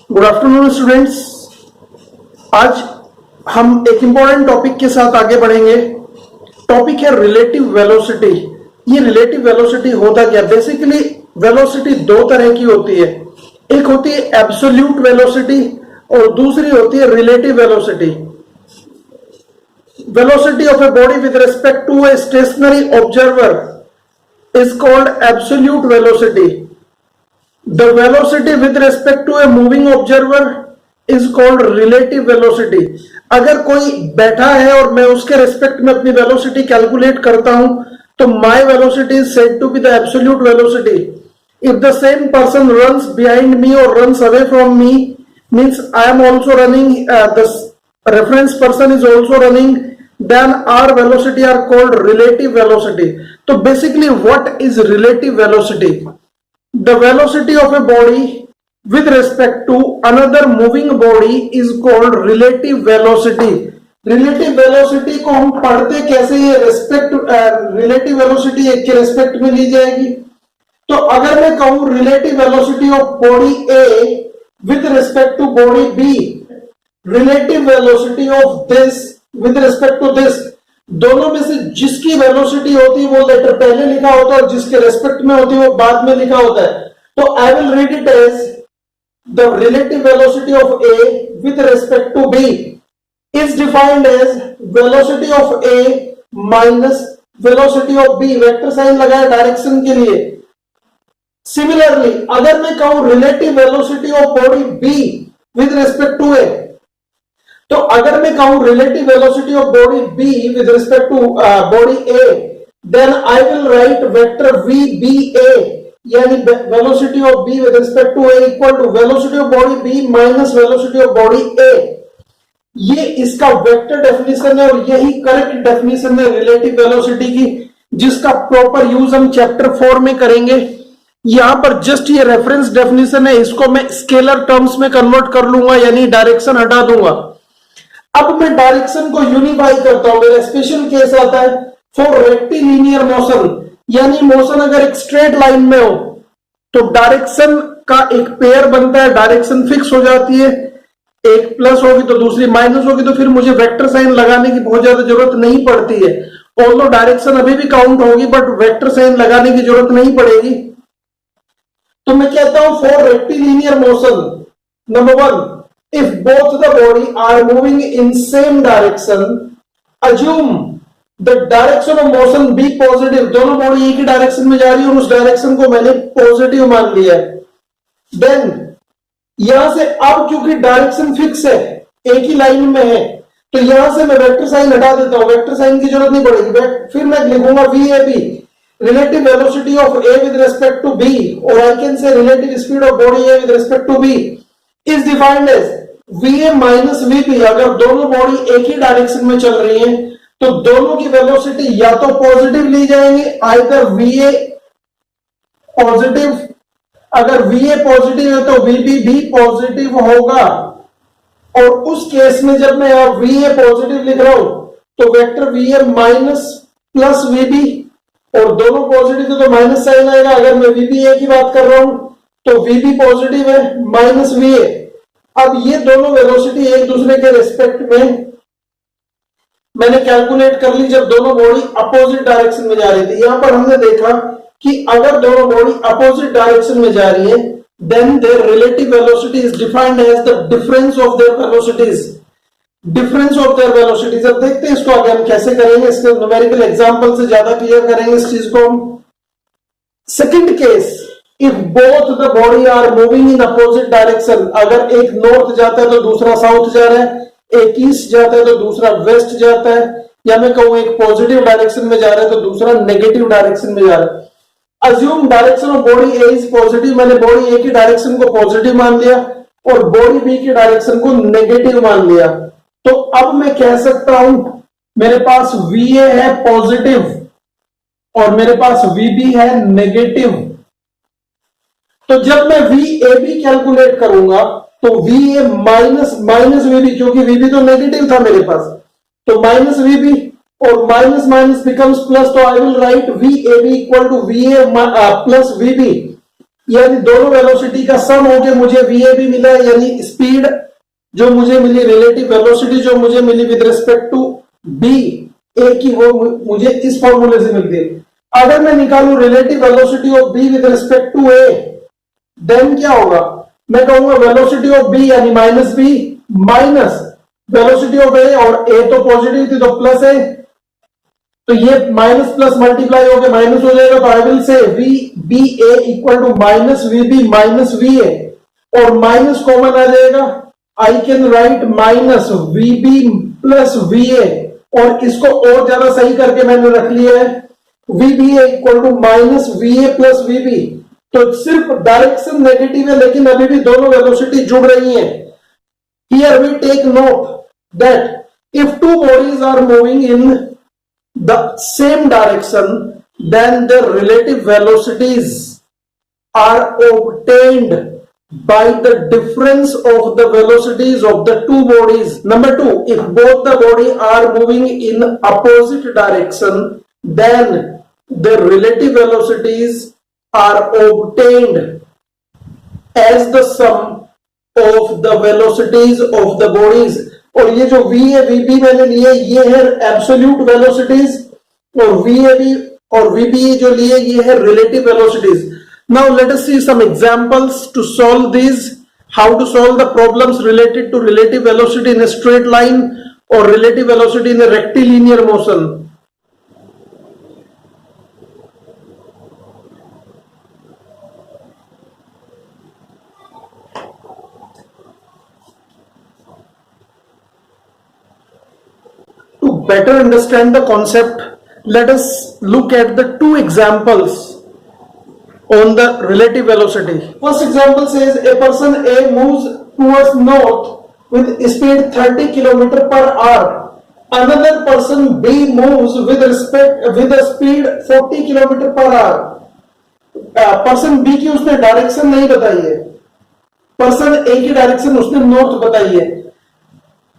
Good afternoon students. आज हम एक इंपॉर्टेंट टॉपिक के साथ आगे बढ़ेंगे। टॉपिक है रिलेटिव वेलोसिटी। ये रिलेटिव वेलोसिटी होता क्या? बेसिकली वेलोसिटी दो तरह की होती है, एक होती है एब्सोल्यूट वेलोसिटी और दूसरी होती है relative velocity. Velocity of a body with respect to a stationary observer is called absolute velocity. The velocity with respect to a moving observer is called relative velocity. अगर कोई बैठा है और मैं उसके रिस्पेक्ट में अपनी वेलोसिटी कैलकुलेट करता हूं तो my velocity is said to be the absolute velocity. If the same person runs behind me or runs away from me, means I am also running, the reference person is also running, then our velocity are called relative velocity. So basically what is relative velocity? The velocity of a body with respect to another moving body is called relative velocity. Relative velocity को हम पढ़ते कैसे? ये respect relative velocity एक के respect में ली जाएगी। तो अगर मैं कहूं relative velocity of body A with respect to body B, relative velocity of this with respect to this, दोनों में से जिसकी वेलोसिटी होती है वो लेटर पहले लिखा होता है और जिसके रेस्पेक्ट में होती है वो बाद में लिखा होता है। तो I will read it as the relative velocity of A with respect to B is defined as velocity of A minus velocity of B. Vector sign लगाया डायरेक्शन के लिए। सिमिलरली अगर मैं कहूं relative velocity of body B with respect to A, तो अगर मैं कहूं relative velocity of body B with respect to body A, then I will write vector V B A, यानी velocity of B with respect to A equal to velocity of body B minus velocity of body A. ये इसका vector definition है और यही correct definition है relative velocity की, जिसका proper use हम चैप्टर 4 में करेंगे। यहां पर जस्ट ये रेफरेंस डेफिनेशन है, इसको मैं स्केलर टर्म्स में कन्वर्ट कर लूंगा, यानी डायरेक्शन हटा दूंगा। अब मैं डायरेक्शन को यूनिफाई करता हूं। मेरा स्पेशल केस आता है फॉर रेक्टिलिनियर मोशन, यानी मोशन अगर एक स्ट्रेट लाइन में हो तो डायरेक्शन का एक पेयर बनता है, डायरेक्शन फिक्स हो जाती है, एक प्लस होगी तो दूसरी माइनस होगी, तो फिर मुझे वेक्टर साइन लगाने की बहुत ज्यादा जरूरत नहीं पड़ती है। ऑल्दो डायरेक्शन अभी भी काउंट होगी बट वेक्टर साइन लगाने की जरूरत नहीं पड़ेगी। तो मैं कहता हूं for rectilinear motion, number 1, if both the body are moving in same direction, assume the direction of motion be positive. दोनों बॉडी एक ही डायरेक्शन में जा रही है और उस डायरेक्शन को मैंने पॉजिटिव मान लिया है। देन यहां से अब क्योंकि डायरेक्शन फिक्स है, एक ही लाइन में है, तो यहां से मैं वेक्टर साइन हटा देता हूं, वेक्टर साइन की जरूरत नहीं पड़ेगी। फिर मैं लिखूंगा V A B, relative velocity of A with respect to B, और I can say relative speed of body A with respect to B is defined as VA minus VB। अगर दोनों बॉडी एक ही डायरेक्शन में चल रही हैं तो दोनों की वेलोसिटी या तो पॉजिटिव ली जाएंगे, आइदर VA पॉजिटिव, अगर VA पॉजिटिव है तो VB भी पॉजिटिव होगा। और उस केस में जब मैं यहां VA पॉजिटिव लिख रहा हूं तो vector VA minus plus VB, और दोनों पॉजिटिव है तो माइनस साइन आएगा। अगर मैं VBA की बात कर रहा हूं तो VB पॉजिटिव है माइनस VA। अब ये दोनों वेलोसिटी एक दूसरे के रिस्पेक्ट में मैंने कैलकुलेट कर ली जब दोनों बॉडी अपोजिट डायरेक्शन में जा रही थी। यहां पर हमने देखा कि अगर दोनों बॉडी अपोजिट डायरेक्शन में जा रही है then their relative velocity is defined as the difference of their velocities. Difference of their velocities. अब देखते हैं इसको आगे हम कैसे करेंगे, इसके न्यूमेरिकल एग्जांपल से ज्यादा क्लियर करेंगे इस चीज को हम। Second case, if both the body are moving in opposite direction, अगर एक नॉर्थ जाता है तो दूसरा साउथ जा रहा है, एक ईस्ट जाता है तो दूसरा वेस्ट जाता है, या मैं कहूं एक पॉजिटिव डायरेक्शन में जा रहा है तो दूसरा नेगेटिव डायरेक्शन में जा रहा है। Assume direction of body A is positive, मैंने बॉडी ए की डायरेक्शन को पॉजिटिव मान लिया और बॉडी बी की डायरेक्शन को नेगेटिव मान लिया। तो अब मैं कह सकता हूं मेरे पास VA है पॉजिटिव और मेरे पास VB है नेगेटिव। तो जब मैं VAB कैलकुलेट करूंगा तो VA माइनस VB, क्योंकि VB तो नेगेटिव था मेरे पास, तो माइनस VB और माइनस माइनस बिकम्स प्लस, तो I will write VAB equal to VA plus VB। यानी दोनों वेलोसिटी का सम होके मुझे वीए भी मिला, यानी स्पीड जो मुझे मिली, रिलेटिव वेलोसिटी जो मुझे मिली विद रिस्पेक्ट टू बी ए की, वो मुझे इस फॉर्मूले से मिलती है। अगर मैं निकालू relative velocity of B with respect to A, then क्या होगा, मैं कहूंगा वेलोसिटी ऑफ बी यानी minus B minus velocity of A, और ए तो पॉजिटिव थी तो प्लस ए, तो ये माइनस प्लस मल्टीप्लाई होकर माइनस हो जाएगा। तो I will say V B A equal to minus V B minus V A, और माइनस कॉमन आ जाएगा, I can write minus V B plus V A, और इसको और ज्यादा सही करके मैंने रख लिया है V B A equal to minus V A plus V B. तो सिर्फ डायरेक्शन नेगेटिव है, लेकिन अभी भी दोनों वेलोसिटी जुड़ रही हैं। Here we take note that if two bodies are moving in the same direction, then their relative velocities are obtained by the difference of the velocities of the two bodies. Number two, if both the body are moving in opposite direction, then their relative velocities are obtained as the sum of the velocities of the bodies. और ये जो v है V B मैंने लिए, ये है absolute velocities, और V A B और वी बी जो लिए ये है relative velocities. Now let us see some examples to solve this, how to solve the problems related to relative velocity in a straight line और relative velocity in a rectilinear motion. To better understand the concept, let us look at the two examples on the relative velocity. First example says a person A moves towards north with speed 30 km per hour. Another person B moves with a speed 40 km per hour. Person B की उसने direction नहीं बताई है, person A की direction उसने north बताई है।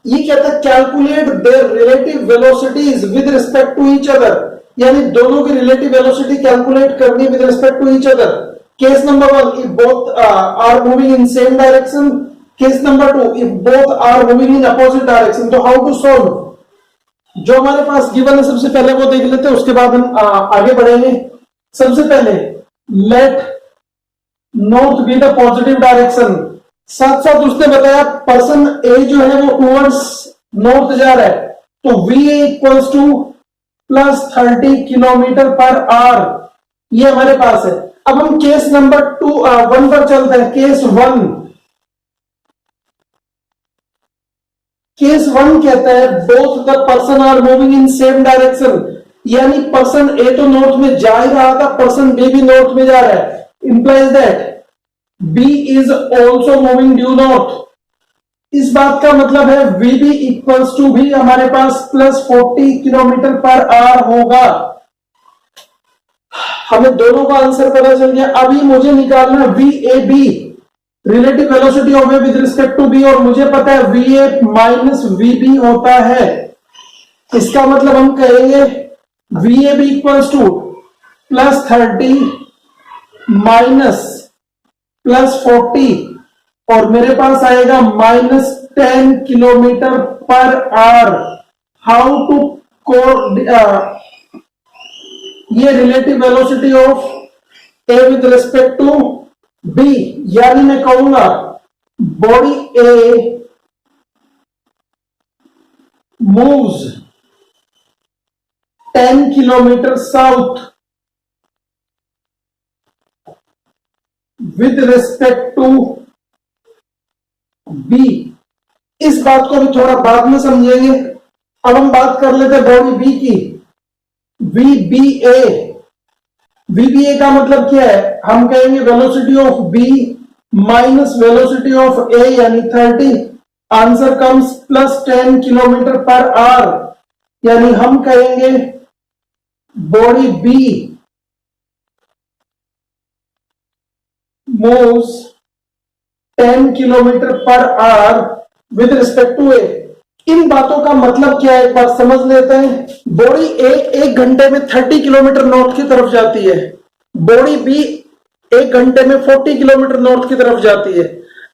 ये कहता है calculate their relative velocities with respect to each other, यानी दोनों की रिलेटिव वेलोसिटी कैलकुलेट करनी with respect to each other. Case number 1, if both are moving in same direction. Case number 2, if both are moving in opposite direction. तो how to solve, जो हमारे पास given है सबसे पहले वो देख लेते हैं, उसके बाद हम आगे बढ़ेंगे। सबसे पहले let north be the positive direction, साथ साथ उसने बताया पर्सन ए जो है वो टूवर्ड्स नॉर्थ जा रहा है, तो V equals to plus 30 kilometre per our, ये हमारे पास है। अब हम केस नंबर 1 पर चलते हैं। केस 1 कहता है both the person are moving in same direction, यानी पर्सन ए तो नॉर्थ में जा ही रहा था, पर्सन बी भी नॉर्थ में जा रहा है, implies that B is also moving due north। इस बात का मतलब है VB इक्वल्स टू भी हमारे पास प्लस 40 किलोमीटर पर आवर होगा। हमें दोनों का आंसर पता चल गया। अभी मुझे निकालना VAB, relative velocity of A with respect to B, और मुझे पता है VA माइनस VB होता है। इसका मतलब हम कहेंगे VAB equals to plus 30 minus plus 40, और मेरे पास आएगा minus 10 kilometre per hour. How to ये relative velocity of A with respect to B, यानी मैं कहूंगा body A moves 10 kilometre south with respect to B. इस बात को भी थोड़ा बाद में समझेंगे। अब हम बात कर लेते हैं बॉडी बी की, VBA। VBA का मतलब क्या है, हम कहेंगे velocity of B minus velocity of A, यानी 30, answer comes plus 10 kilometre per hour, यानी हम कहेंगे body B moves 10 kilometre per hour with respect to A. इन बातों का मतलब क्या है एक बार समझ लेते हैं। बॉडी ए 1 घंटे में 30 किलोमीटर नॉर्थ की तरफ जाती है, बॉडी बी 1 घंटे में 40 किलोमीटर नॉर्थ की तरफ जाती है।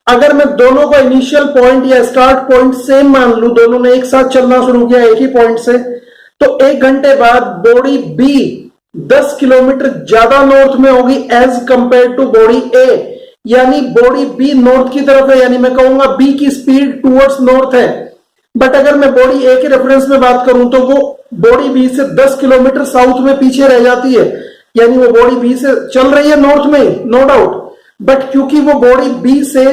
अगर मैं दोनों का इनिशियल पॉइंट या स्टार्ट पॉइंट सेम मान लूं, दोनों ने एक साथ चलना शुरू किया एक ही पॉइंट से, तो 1 घंटे बाद बॉडी बी 10 किलोमीटर ज्यादा नॉर्थ में होगी एज कंपेयर टू बॉडी ए। यानी बॉडी बी नॉर्थ की तरफ है, यानी मैं कहूंगा बी की स्पीड टूवर्ड्स नॉर्थ है। बट अगर मैं बॉडी ए के रेफरेंस में बात करूं तो वो बॉडी बी से 10 किलोमीटर साउथ में पीछे रह जाती है, यानी वो बॉडी बी से चल रही है नॉर्थ में, नो डाउट, बट क्योंकि वो बॉडी बी से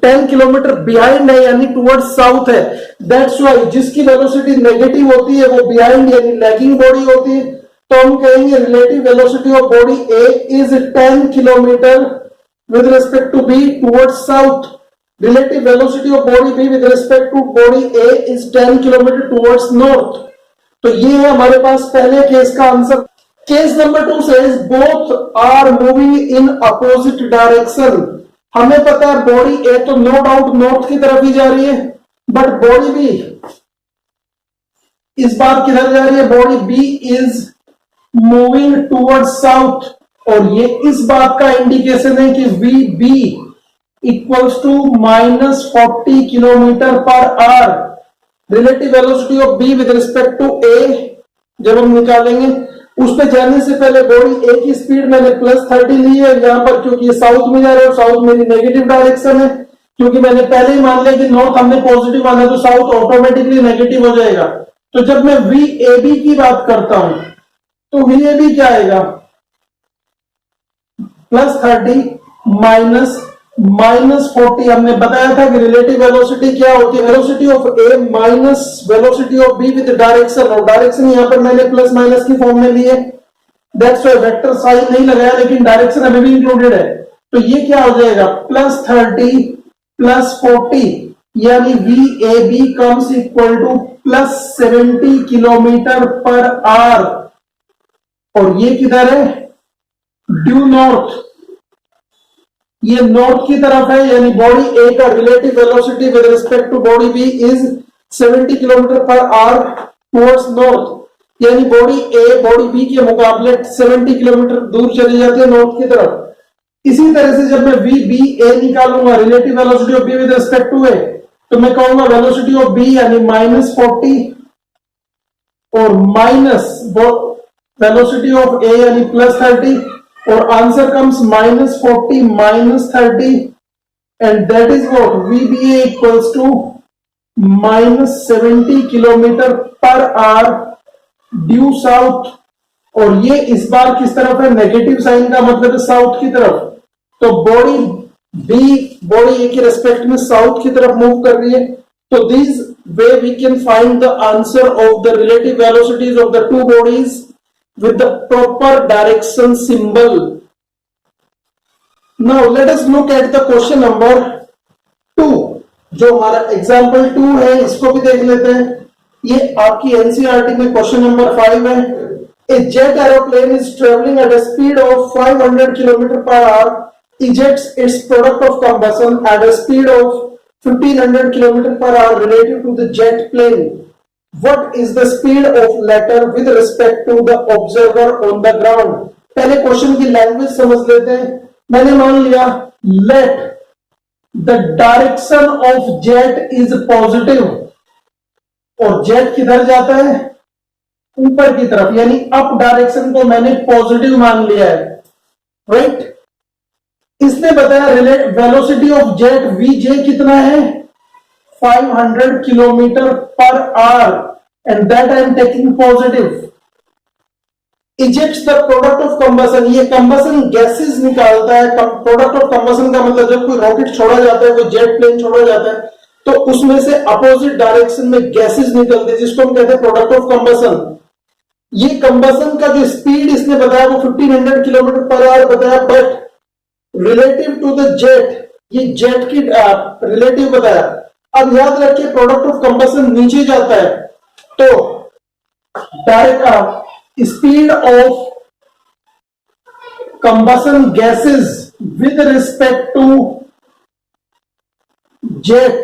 10 किलोमीटर बिहाइंड है यानी टुवर्ड्स साउथ है, दैट्स वाई जिसकी वेलोसिटी नेगेटिव होती है वो बिहाइंड यानी लैगिंग बॉडी होती है। तो हम कहेंगे relative velocity of body A is 10 kilometre with respect to B towards south. Relative velocity of body B with respect to body A is 10 km towards north। तो ये है हमारे पास पहले केस का answer. Case number 2 says both are moving in opposite direction। हमें पता है body A तो नो डाउट नॉर्थ की तरफ ही जा रही है, बट बॉडी B इस बार किधर जा रही है? Body B is moving towards south, और ये इस बात का इंडिकेशन है कि VB equals to -40 kilometre per hour. Relative velocity of B with respect to A जब हम निकालेंगे, उस पे जाने से पहले बॉडी ए की स्पीड मैंने +30 ली है यहां पर, क्योंकि ये साउथ में जा रहे हैं और साउथ मेरी नेगेटिव डायरेक्शन है। क्योंकि मैंने पहले ही मान लिया कि नॉर्थ हमने पॉजिटिव माना तो साउथ ऑटोमेटिकली नेगेटिव हो जाएगा। तो जब मैं VAB की बात करता हूं तो VAB क्या आएगा? +30 -40। हमने बताया था कि रिलेटिव वेलोसिटी क्या होती है? Velocity of A minus velocity of B with direction, और डायरेक्शन यहां पर मैंने प्लस माइनस की फॉर्म में ली है, दैट्स व्हाई वेक्टर साइन नहीं लगाया, लेकिन डायरेक्शन अभी भी इंक्लूडेड है। तो ये क्या हो जाएगा? +30 +40 यानी VAB comes equal to +70 kilometre per hour. और ये किधर है? ड्यू नॉर्थ, ये नॉर्थ की तरफ है, यानी बॉडी ए का relative velocity with respect to body B is 70 kilometre per hour towards north, यानी बॉडी ए बॉडी बी के मुकाबले 70 किलोमीटर दूर चली जाती है नॉर्थ की तरफ। इसी तरह से जब मैं VBA निकालूंगा, relative velocity of B with respect to A, तो मैं कहूंगा वेलोसिटी ऑफ बी यानी -40 और माइनस वेलोसिटी ऑफ ए यानी +30, और answer comes -40 -30 and that is what VBA equals to -70 kilometre per hour due south. और ये इस बार किस तरफ है? नेगेटिव साइन का मतलब है साउथ की तरफ। तो बॉडी बी बॉडी ए के रेस्पेक्ट में साउथ की तरफ मूव कर रही है। तो this way we can find the answer of the relative velocities of the two bodies with the proper direction symbol। Now let us look at the question number 2, जो हमारा example 2 है, इसको भी देख लेते हैं। ये आपकी एनसीईआरटी में क्वेश्चन नंबर 5 है। A jet aeroplane is traveling at a speed of 500 km per hour, ejects its product of combustion at a speed of 1500 km per hour relative to the jet plane। What is the speed of latter with respect to the observer on the ground? पहले question की language समझ लेते हैं। मैंने मान लिया let the direction of jet is positive, और jet किधर जाता है? ऊपर की तरफ, यानी अप डायरेक्शन को मैंने पॉजिटिव मान लिया है, राइट। इसने बताया वेलोसिटी ऑफ जेट VJ कितना है? 500 kilometre per our, and that I am taking positive. Ejects the product of combustion, ये कंबसन गैसेस निकालता है। प्रोडक्ट ऑफ कंबसन का मतलब जब कोई रॉकेट छोड़ा जाता है, कोई जेट प्लेन छोड़ा जाता है, तो उसमें से अपोजिट डायरेक्शन में गैसेस निकलते हैं, जिसको हम कहते हैं प्रोडक्ट ऑफ कंबसन। ये कंबसन का जो स्पीड इसने बताया वो 1500 किलोमीटर पर आवर बताया, but relative to the jet, ये जेट की रिलेटिव बताया। अब याद रखिए प्रोडक्ट ऑफ कंबसन नीचे जाता है, तो direct speed of combustion gases with respect to jet,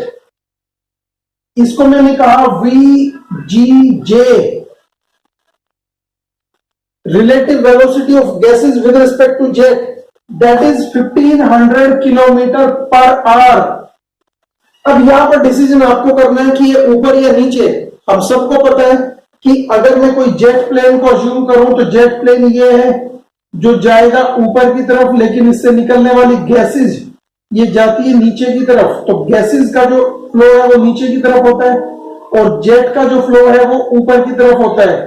इसको मैंने कहा VGJ, relative velocity of gases with respect to jet. That is 1500 kilometre per hour. अब यहां पर डिसीजन आपको करना है कि ये ऊपर या नीचे। हम सबको पता है कि अगर मैं कोई जेट प्लेन को अज्यूम करूं तो जेट प्लेन ये है जो जाएगा ऊपर की तरफ, लेकिन इससे निकलने वाली गैसेज ये जाती है नीचे की तरफ। तो गैसेज का जो फ्लो है वो नीचे की तरफ होता है और जेट का जो फ्लो है वो ऊपर की तरफ होता है।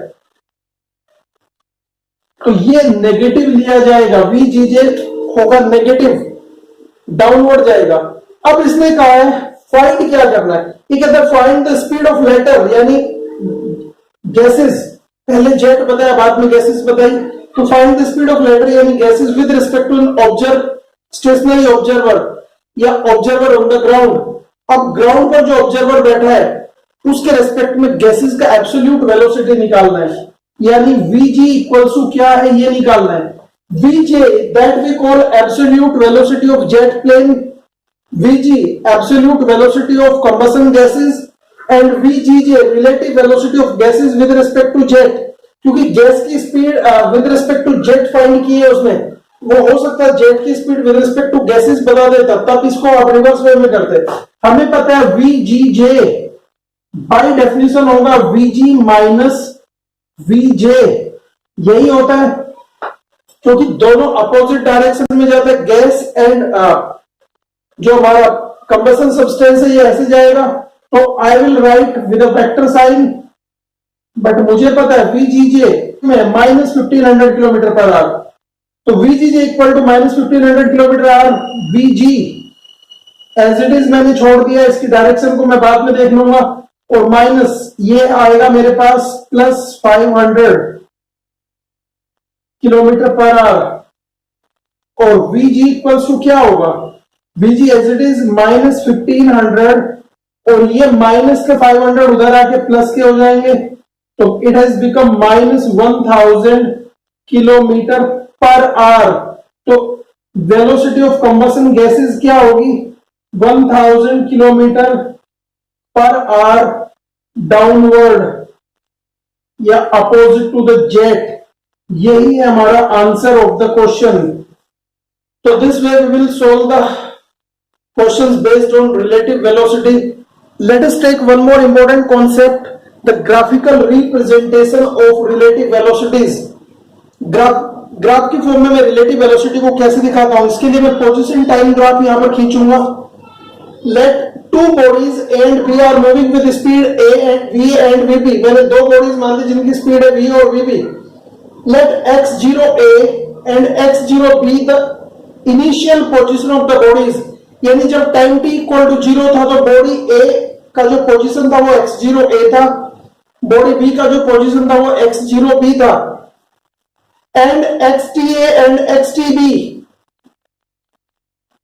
तो ये नेगेटिव लिया जाएगा, वीजीजे होगा नेगेटिव, डाउनवर्ड जाएगा। अब इसने कहा है फाइंड क्या करना है, ये कहता है find the speed of latter यानी गैसेस, पहले जेट बताया बाद में गैसेस बताई। तो find the speed of latter यानी gases with respect to an observe stationary observer या ऑब्जर्वर ऑन द ग्राउंड। अब ग्राउंड पर जो ऑब्जर्वर बैठा है उसके रेस्पेक्ट में गैसेस का एब्सोल्यूट वेलोसिटी निकालना है, यानी Vg इक्वल्स टू क्या है ये निकालना है। Vj that we call absolute velocity of jet plane, Vg absolute velocity of combustion gases and Vgj relative velocity of gases with respect to jet. क्योंकि गैस की speed with respect to jet find की है उसने, वो हो सकता है jet की speed with respect to gases बता देता, तब इसको आप रिवर्स वे में करते। हमें पता है Vgj बाय डेफिनेशन होगा Vg माइनस Vj, यही होता है क्योंकि दोनों अपोजिट डायरेक्शन में जाता है। गैस एंड जो हमारा कंबशन सब्सटेंस है ये ऐसे जाएगा, तो I will write with a vector sign, but मुझे पता है Vgj में माइनस 1500 किलोमीटर पर आवर। तो Vgj equal to minus 1500 kilometre hour, Vg as it is मैंने छोड़ दिया, इसकी डायरेक्शन को मैं बाद में देख लूंगा। और माइनस ये आएगा मेरे पास प्लस 500 किलोमीटर पर आवर और Vg इक्वल्स टू क्या होगा, Vg as it is minus 1500 और ये माइनस के 500 उधर आके प्लस के हो जाएंगे, तो it has become minus 1000 kilometre per hour. तो वेलोसिटी ऑफ कंबशन गैसेस क्या होगी, 1000 किलोमीटर पर आवर डाउनवर्ड या अपोजिट टू द जेट। यही है हमारा आंसर ऑफ द क्वेश्चन। तो this way we will solve the questions based on relative velocity. Let us take one more important concept, the graphical representation of relative velocities. Graph की form में मैं relative velocity को कैसे दिखाता हूं, इसके लिए मैं पोजीशन टाइम ग्राफ यहां पर खींचूंगा। Let two bodies A and B are moving with speed A and V and VB। मैंने दो बॉडीज मान ली जिनकी स्पीड है V और VB। Let x0A and x0B the initial position of the bodies, यानी जब टाइम t इक्वल टू 0 था तो बॉडी A का जो पोजीशन था वो x0A था, बॉडी B का जो पोजीशन था वो x0B था। And xTA and xTB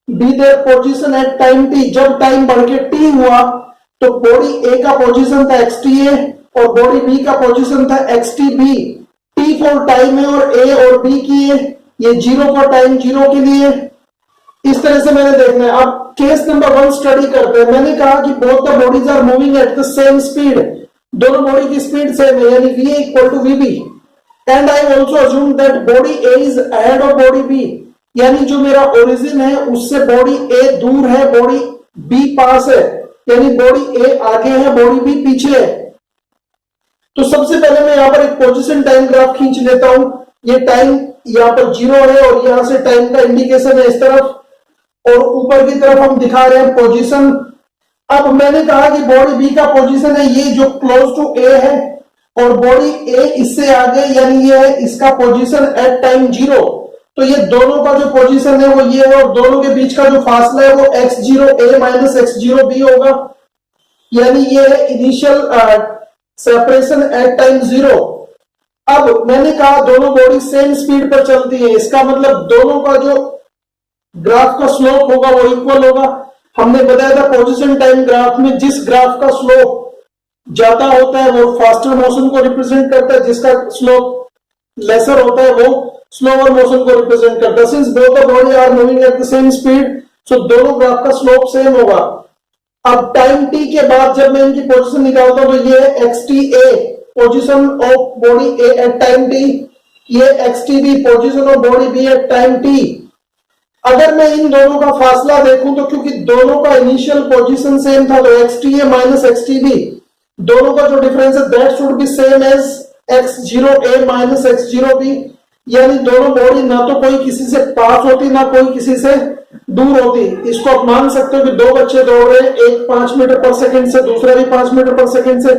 be their position at time t। जब टाइम बढ़ के t हुआ तो बॉडी A का पोजीशन था xTA और बॉडी B का पोजीशन था xTB। t फॉर टाइम है और A और B की है, ये 0 फॉर टाइम 0 के लिए। इस तरह से मैंने देखना है। अब केस नंबर 1 स्टडी करते हैं। मैंने कहा कि both the bodies are moving at the same speed, दोनों बॉडी की स्पीड सेम है, यानी V equal to VB। And I also assume that body A is ahead of body B, यानी जो मेरा ओरिजिन है उससे बॉडी A दूर है, बॉडी B पास है, यानी बॉडी A आगे है, बॉडी B पीछे है। तो सबसे पहले मैं यहां पर एक पोजीशन टाइम ग्राफ खींच लेता हूं। ये टाइम यहां पर 0 है और यहां से टाइम का इंडिकेशन है इस तरफ, और ऊपर की तरफ हम दिखा रहे हैं पोजीशन। अब मैंने कहा कि बॉडी B का पोजीशन है ये जो क्लोज टू A है, और बॉडी A इससे आगे यानी ये है इसका पोजीशन एट टाइम 0। तो ये दोनों का जो पोजीशन है वो ये है और दोनों के बीच का जो फासला है वो x0A माइनस x0B होगा, यानी ये है इनिशियल सेपरेशन एट टाइम 0। अब मैंने कहा दोनों बॉडी सेम स्पीड पर चलती है, इसका मतलब दोनों का जो ग्राफ का स्लोप होगा वो इक्वल होगा। हमने बताया था पोजीशन टाइम ग्राफ में जिस ग्राफ का स्लोप ज्यादा होता है वो फास्टर मोशन को रिप्रेजेंट करता है, जिसका स्लोप लेसर होता है वो स्लोअर मोशन को रिप्रेजेंट करता है। Since both the body are moving at the same speed, so दोनों ग्राफ का स्लोप सेम होगा। अब टाइम t के बाद जब मैं इनकी पोजीशन निकालता हूं तो ये xTA position of body A at time t, ये xTB position of body B at time t। अगर मैं इन दोनों का फासला देखूं तो क्योंकि दोनों का इनिशियल पोजीशन सेम था तो XTA माइनस XTB दोनों का जो डिफरेंस है that should be same as X0A minus X0B, यानी दोनों बॉडी ना तो कोई किसी से पास होती ना कोई किसी से दूर होती। इसको आप मान सकते हो कि दो बच्चे दौड़ रहे हैं, एक 5 मीटर पर सेकंड से, दूसरा भी 5 मीटर पर सेकंड से।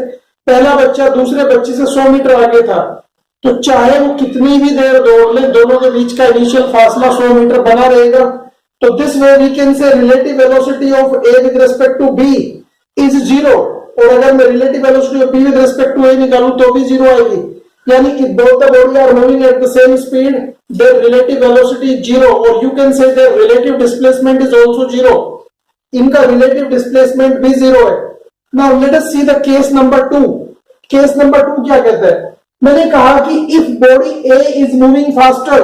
पहला बच्चा दूसरे बच्चे से 100 मीटर आगे था, तो चाहे वो कितनी भी देर दौड़ ले दोनों के बीच का इनिशियल फासला 100 मीटर बना रहेगा। तो this way we can say relative velocity of A with respect to B is 0, और अगर मैं relative velocity of B with respect to A निकालूं तो भी 0 आएगी, यानी कि both the body are moving at the same speed, their relative velocity is 0, or you can say their relative displacement is also 0. इनका relative displacement भी 0 है। Now let us see the case number 2. Case number 2 क्या कहता है? मैंने कहा कि if body A is moving faster,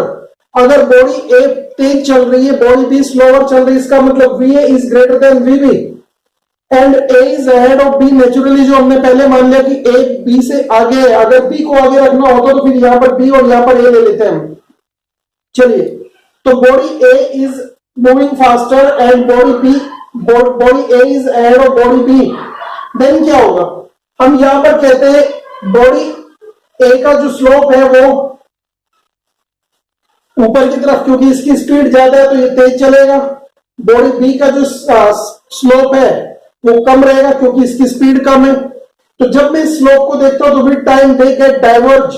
अगर body A तेज चल रही है, body B slower चल रही है, इसका मतलब VA is greater than VB and A is ahead of B। Naturally जो हमने पहले मान लिया कि A B से आगे है, अगर B को आगे रखना होता तो फिर यहां पर B और यहां पर A ले लेते हैं हम। चलिए, तो body A is moving faster and body A is ahead of body B, then क्या होगा? हम यहां पर कहते हैं बॉडी A का जो स्लोप है वो ऊपर की तरफ, क्योंकि इसकी स्पीड ज्यादा है तो ये तेज चलेगा। बॉडी B का जो स्लोप है वो कम रहेगा क्योंकि इसकी स्पीड कम है। तो जब मैं स्लोप को देखता हूं तो with time they get diverge,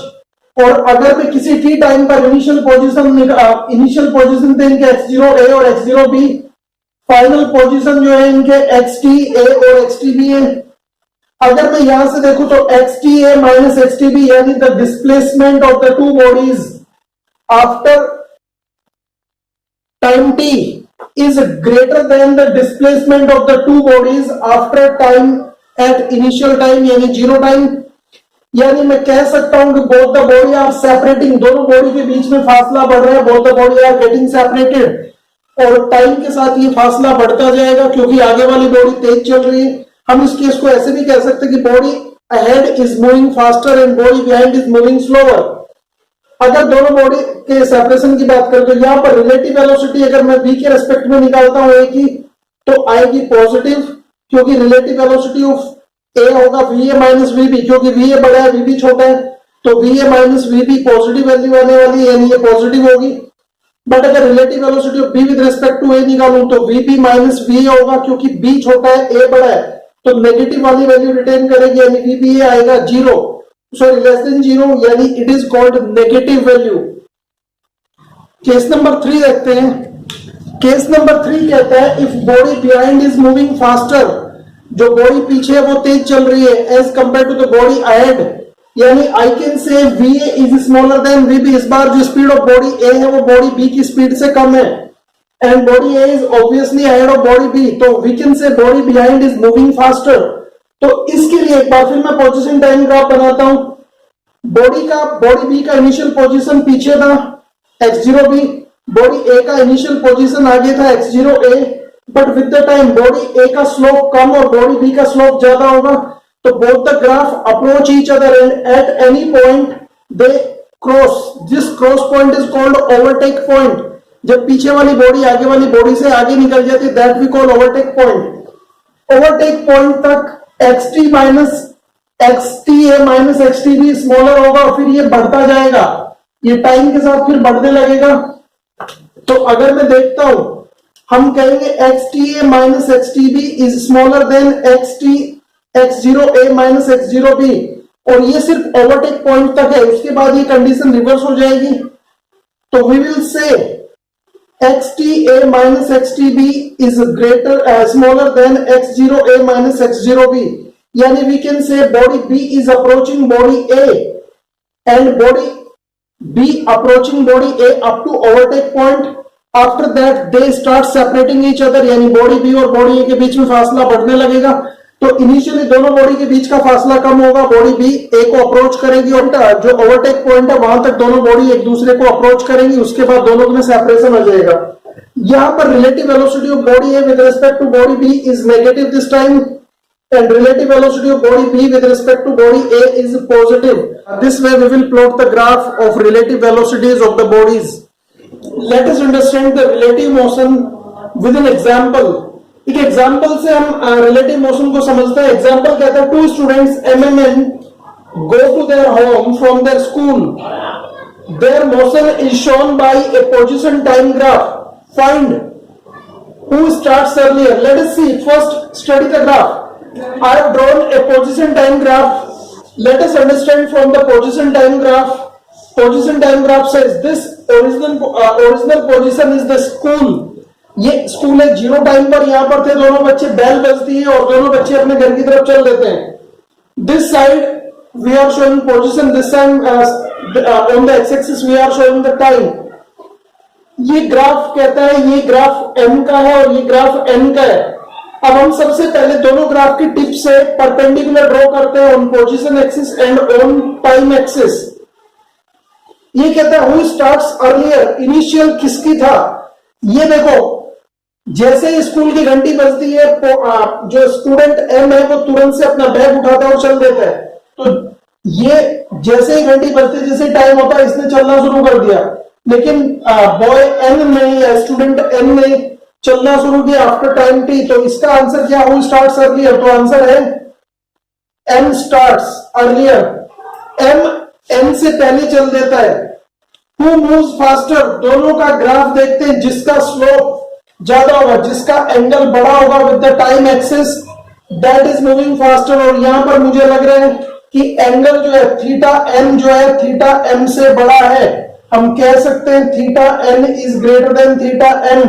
और अगर मैं किसी टी टाइम पर इनिशियल पोजीशन थे इनके X0A और X0B, फाइनल पोजीशन जो है इनके XTA और XTB है। अगर मैं यहां से देखूं तो XTA माइनस XTB यानी the displacement of the two bodies after time t is greater than the displacement of the two bodies after time at initial time यानी 0 टाइम। यानी मैं कह सकता हूं कि both the body are separating, दोनों body के बीच में फासला बढ़ रहा है, both the body are getting separated, और टाइम के साथ ये फासला बढ़ता जाएगा क्योंकि आगे वाली बॉडी तेज चल रही है। हम इस केस को ऐसे भी कह सकते हैं कि body ahead is moving faster and body behind is moving slower। अगर दोनों बॉडी के सेपरेशन की बात करें तो यहां पर रिलेटिव वेलोसिटी अगर मैं B के रेस्पेक्ट में निकालता हूं A की तो आएगी पॉजिटिव, क्योंकि रिलेटिव वेलोसिटी ऑफ A होगा VA माइनस VB, क्योंकि VA बड़ा है VB छोटा है, तो VA minus VB positive value आने वाली है, यानी ये पॉजिटिव होगी। बट अगर relative velocity of B with respect to A निकालूं तो VB माइनस VA होगा, क्योंकि B छोटा है A बड़ा है, तो नेगेटिव वाली वैल्यू रिटेन करेगी, यानी VBA आएगा 0, सॉरी लेस देन 0, यानी it is called negative value. Case number 3 देखते हैं। केस नंबर 3 कहता है if body behind is moving faster, जो बॉडी पीछे है वो तेज चल रही है as compare to the body ahead, यानी I can say VA is smaller than VB। इस बार जो स्पीड ऑफ बॉडी A है वो बॉडी B की स्पीड से कम है and body A is obviously ahead of body B, तो we can say body behind is moving faster. तो इसके लिए एक बार फिर मैं पोजीशन टाइम ग्राफ बनाता हूं। बॉडी B का इनिशियल पोजीशन पीछे था X0B, बॉडी A का इनिशियल पोजीशन आगे था X0A, but with the time body A का स्लोप कम और बॉडी B का स्लोप ज्यादा होगा, तो both the graph approach each other and at any point they cross. This cross point is called overtake point. जब पीछे वाली बॉडी आगे वाली बॉडी से आगे निकल जाती है that we call overtake point. Overtake point तक XTA माइनस XTB स्मॉलर होगा और फिर ये बढ़ता जाएगा, ये टाइम के साथ फिर बढ़ने लगेगा। तो अगर मैं देखता हूं, हम कहेंगे XTA minus XTB is smaller then X0A minus X0B, और ये सिर्फ ओवरटेक पॉइंट तक है, उसके बाद ये कंडीशन रिवर्स हो जाएगी। तो we will say XTA minus XTB is smaller than X0A minus X0B, यानी we can say body B is approaching body A and body B approaching body A up to overtake point. After that they start separating each other, यानी body B और body A के बीच में फासला बढ़ने लगेगा। तो initially दोनों body के बीच का फासला कम होगा, बॉडी B A को अप्रोच करेगी और जो ओवरटेक पॉइंट है वहां तक दोनों बॉडी एक दूसरे को अप्रोच करेंगी, उसके बाद दोनों में सेपरेशन हो जाएगा। यहां पर relative velocity of body A with respect to body B is negative this time and relative velocity of body B with respect to body A is positive. This way we will plot the graph of relative velocities of the bodies. Let us understand the relative motion with an example. एक example से हम relative motion को समझते हैं। Example कहता है two students M N N go to their home from their school. Their motion is shown by a position time graph. Find who starts earlier. Let us see. First, study the graph. I have drawn a position time graph. Let us understand from the position time graph. Position time graph says this original position is the school. ये school है, zero time पर यहां पर थे दोनों बच्चे, bell बजती है और दोनों बच्चे अपने घर की तरफ चल देते हैं। This side we are showing position, this time on the x-axis we are showing the time. ये ग्राफ कहता है ये ग्राफ m का है और ये ग्राफ n का है। अब हम सबसे पहले दोनों ग्राफ की टिप से परपेंडिकुलर ड्रॉ करते हैं on position axis and on time axis. ये कहता है हु स्टार्ट्स अर्लियर, इनिशियल किसकी था। ये देखो जैसे ही स्कूल की घंटी बजती है जो स्टूडेंट m है वो तुरंत से अपना बैग उठाता है और चल देता है। तो ये जैसे ही घंटी बजती जैसे टाइम होता है इसने चलना शुरू कर दिया, लेकिन बॉय एन ने या स्टूडेंट एन ने चलना शुरू किया आफ्टर टाइम टी। तो इसका आंसर क्या, हु स्टार्ट्स अर्लियर। तो आंसर है M starts earlier. M N से पहले चल देता है। हु मूव्स फास्टर, दोनों का ग्राफ देखते हैं, जिसका स्लोप ज्यादा होगा, जिसका एंगल बड़ा होगा with the time axis that is moving faster. और यहां पर मुझे लग रहा है कि एंगल जो है थीटा एन जो है थीटा एम से बड़ा है। हम कह सकते हैं theta N is greater than theta M.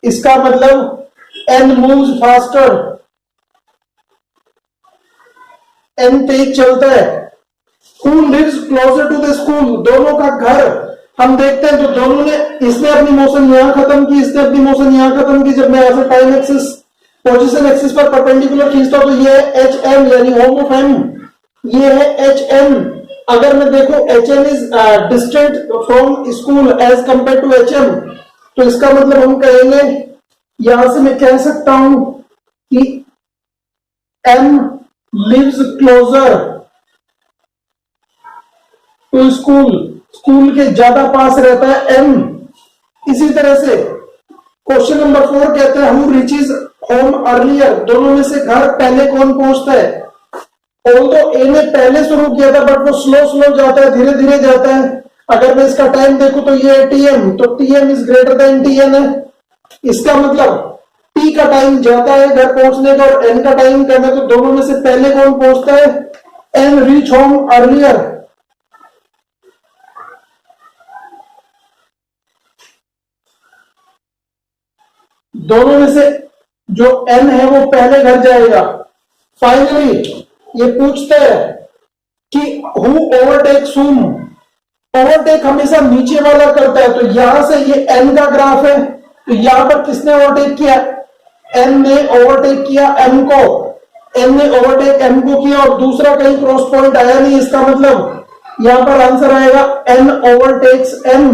इसका मतलब एन मूव्स फास्टर, एन तेज चलता है। Who lives closer to the school, दोनों का घर हम देखते हैं तो दोनों ने, इसने अपनी मोशन यहां खत्म की, इसने अपनी मोशन यहां खत्म की। जब मैं ऐसे टाइम एक्सिस पोजीशन एक्सिस पर परपेंडिकुलर खींचता हूं तो ये है एच एम यानी होम ऑफ एम, ये है एच एन। अगर मैं देखो H N is distant from school as compare to H M, तो इसका मतलब हम कहेंगे, यहां से मैं कह सकता हूं कि M lives closer to school, school के ज्यादा पास रहता है एम। इसी तरह से क्वेश्चन नंबर 4 कहता है हु रीचेस होम अर्लियर, दोनों में से घर पहले कौन पहुंचता है। ऑल्दो ए ने पहले शुरू किया था बट वो स्लो जाता है, धीरे धीरे जाता है। अगर मैं इसका टाइम देखूं तो ये टीएम, तो TM is greater then TN है। इसका मतलब टी का टाइम ज्यादा है घर पहुंचने का और एन का टाइम कम है, तो दोनों में से पहले कौन पहुंचता है, एन रीच होम अर्लियर। दोनों में से जो एन है वो पहले घर जाएगा। फाइनली ये पूछते हैं कि हु ओवरटेक्स हुम, ओवरटेक हमेशा नीचे वाला करता है। तो यहां से ये एन का ग्राफ है, तो यहां पर किसने ओवरटेक किया, एन ने ओवरटेक किया एम को, एन ने ओवरटेक एम को किया और दूसरा कहीं क्रॉस पॉइंट आया नहीं। इसका मतलब यहां पर आंसर आएगा एन ओवरटेक्स एम।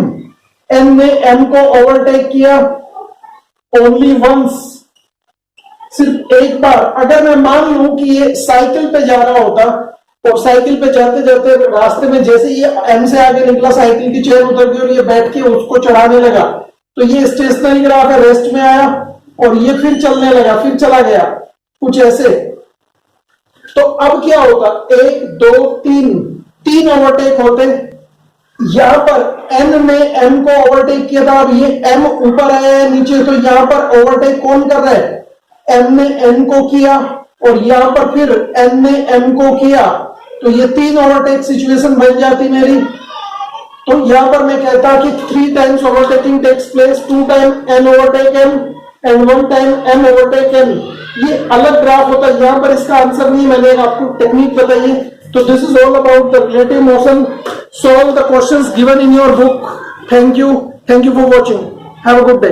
एन ने एम को ओवरटेक किया ओनली वंस, सिर्फ एक बार। अगर मैं मान लूं कि ये साइकिल पे जा रहा होता और साइकिल पे जाते जाते रास्ते में जैसे ये एम से आगे निकला, साइकिल की चेन उतर गई और ये बैठ के उसको चढ़ाने लगा, तो ये स्टेशनरी ग्राफ है, रेस्ट में आया और ये फिर चलने लगा, फिर चला गया, कुछ ऐसे। तो अब क्या होगा, 1 2 3 ओवरटेक होते। यहां पर एन ने एम को ओवरटेक किया था, अब ये एम ऊपर आया है नीचे, तो यहां पर ओवरटेक कौन कर रहा है, एम ने एन को किया और यहां पर फिर एन ने एम को किया, तो ये 3 ओवरटेक सिचुएशन बन जाती मेरी। तो यहां पर मैं कहता कि 3 times overtaking takes place, 2 time N overtake M and 1 time M overtake N. ये अलग ग्राफ होता है, यहां पर इसका आंसर नहीं, मैंने आपको टेक्निक बताइए। तो this is all about the relative motion. Solve the questions given in your book. Thank you for watching. Have a good day.